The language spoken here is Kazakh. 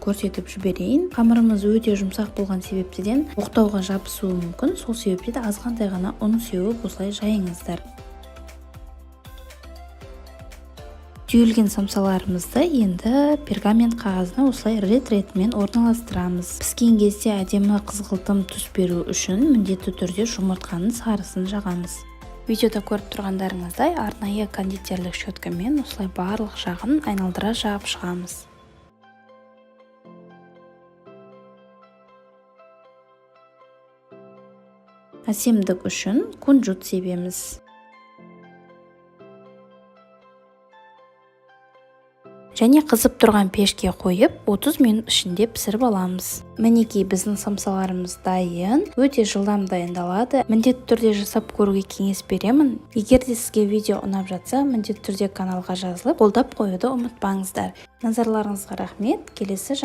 көрсетіп жіберейін. Қамырымыз өте жұмсақ болған себептен оқтауға жабысуы мүмкін. Сол себепті азғантай ғана ұн сеуіп осылай жайыңыздар. Түйілген самсаларымызды енді пергамент қағазына осылай рет-ретімен орналастырамыз. Піскен кезде әдемі қызғылтым түс беру үшін міндетті түрде жұмыртқаның сарысын жағамыз. Видеода көріп тұрғандарыңыздай арнайы кондитерлік щеткамен осылай барлық жағын айналдыра жағып шығамыз. Әсемдік үшін кунжут себеміз. Және қызып тұрған пешке қойып 30 минут ішінде пісіріп аламыз. Мінекей біздің самсаларымыз дайын, өте жылдам дайындалады. Міндетті түрде жасап көруге кеңес беремін. Егер де сізге видео ұнап жатса, міндетті түрде каналға жазылып, қолдап қоюды ұмытпаңыздар. Назарларыңызға рахмет. Келесі